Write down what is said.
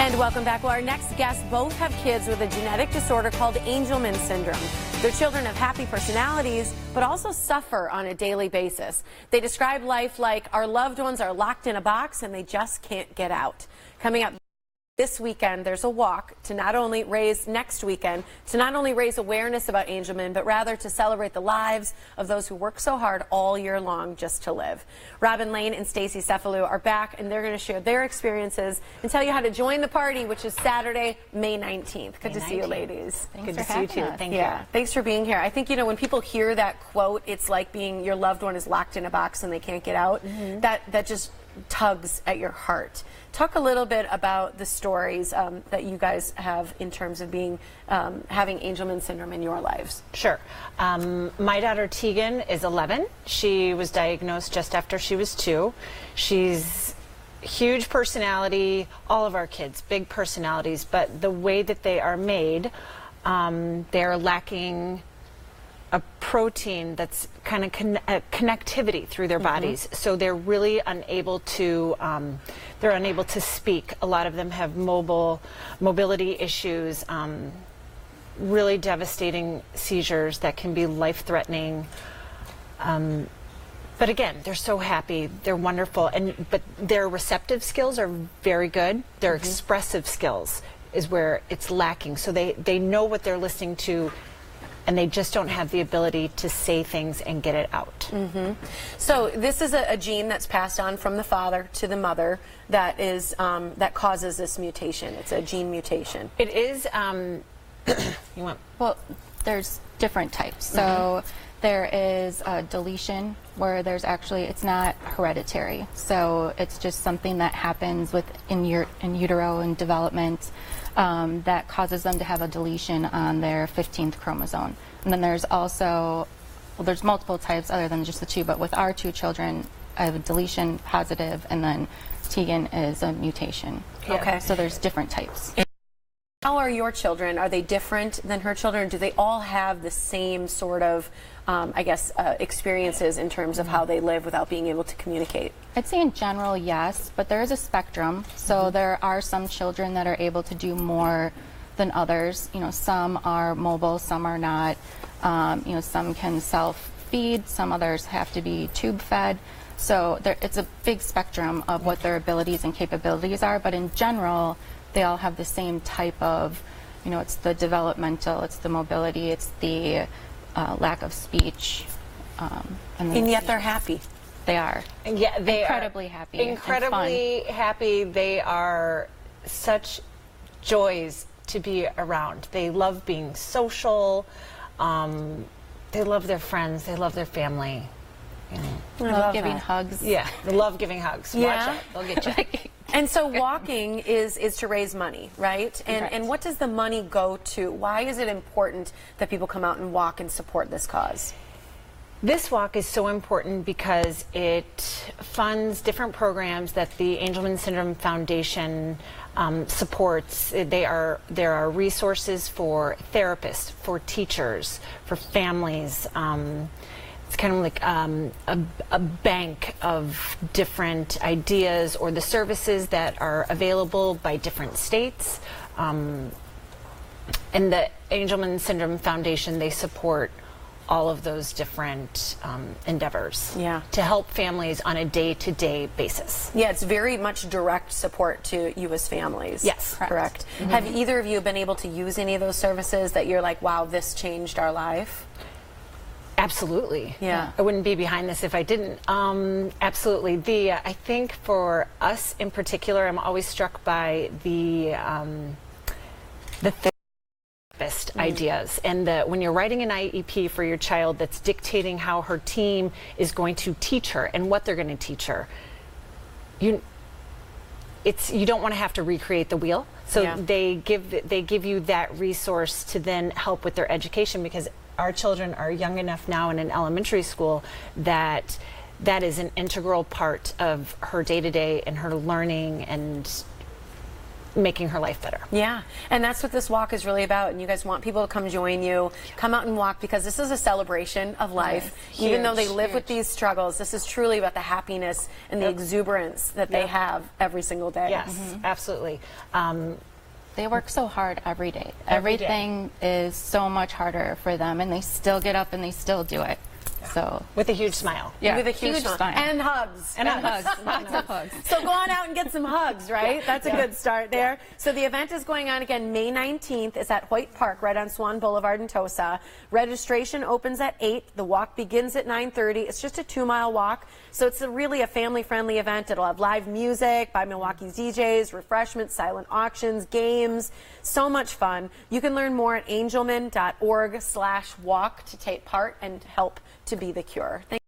And welcome back. Well, our next guests both have kids with a genetic disorder called Angelman syndrome. Their children have happy personalities, but also suffer on a daily basis. They describe life like our loved ones are locked in a box and they just can't get out. Coming up this weekend, there's a walk to not only raise awareness about Angelman, but rather to celebrate the lives of those who work so hard all year long just to live. Robin Lane and Stacy Cephalou are back, and they're going to share their experiences and tell you how to join the party, which is Saturday, May 19th. Good to see you, ladies. Good to see you, too. Thank you. Thanks for being here. I think, you know, when people hear that quote, it's like being your loved one is locked in a box and they can't get out. That just tugs at your heart. Talk a little bit about the stories that you guys have in terms of being having Angelman syndrome in your lives. Sure. My daughter Tegan is 11. She was diagnosed just after she was 2. She's huge personality. All of our kids, big personalities, but the way that they are made, they're lacking a protein that's kind of connectivity through their bodies, so they're really unable to speak. A lot of them have mobility issues, really devastating seizures that can be life-threatening. But again, they're so happy, they're wonderful, but their receptive skills are very good. Their expressive skills is where it's lacking. So they know what they're listening to, and they just don't have the ability to say things and get it out. So this is a gene that's passed on from the father to the mother that is that causes this mutation. It's a gene mutation. It is. Well, there's different types. So there is a deletion where there's actually, it's not hereditary. So it's just something that happens in utero and development. That causes them to have a deletion on their 15th chromosome. And then there's also, well, there's multiple types other than just the 2, but with our 2 children, I have a deletion positive, and then Tegan is a mutation. Okay. So there's different types. How are your children? Are they different than her children? Do they all have the same sort of, experiences in terms of how they live without being able to communicate? I'd say in general, yes, but there is a spectrum. So there are some children that are able to do more than others. You know, some are mobile, some are not. You know, some can self-feed, some others have to be tube-fed. So it's a big spectrum of what their abilities and capabilities are, but in general, they all have the same type of, you know, it's the developmental, it's the mobility, it's the lack of speech. And yet they're happy. They are. Yeah, they incredibly happy. Incredibly happy. They are such joys to be around. They love being social. They love their friends. They love their family. You know. Love giving hugs. Yeah, they love giving hugs. Yeah. Watch out, they'll get you. And so walking is to raise money, right? And what does the money go to? Why is it important that people come out and walk and support this cause? This walk is so important because it funds different programs that the Angelman Syndrome Foundation supports. There are resources for therapists, for teachers, for families. It's kind of like a bank of different ideas or the services that are available by different states. And the Angelman Syndrome Foundation, they support all of those different endeavors to help families on a day-to-day basis. Yeah, it's very much direct support to you as families. Yes. Correct. Have either of you been able to use any of those services that you're like, wow, this changed our life? Absolutely. Yeah. I wouldn't be behind this if I didn't. Absolutely. I think for us in particular, I'm always struck by the therapist ideas, and when you're writing an IEP for your child that's dictating how her team is going to teach her and what they're going to teach her, you don't want to have to recreate the wheel. So they give you that resource to then help with their education, because our children are young enough now in an elementary school that is an integral part of her day-to-day and her learning, and making her life better. Yeah, and that's what this walk is really about. And you guys want people to come join you, come out and walk, because this is a celebration of life. Huge, Even though they live with huge. these struggles, this is truly about the happiness and the exuberance that they have every single day. Yes, absolutely. They work so hard every day. Every day. Everything is so much harder for them, and they still get up and they still do it. So With a huge smile. yeah, With a huge smile. And hugs. and hugs, lots of hugs. So go on out and get some hugs, right? That's a good start there. So the event is going on again May 19th. It's at Hoyt Park, right on Swan Boulevard in Tosa. Registration opens at 8. The walk begins at 9:30. It's just a 2-mile walk. So it's really a family-friendly event. It'll have live music by Milwaukee's DJs, refreshments, silent auctions, games. So much fun. You can learn more at angelman.org/walk to take part and help to be the cure.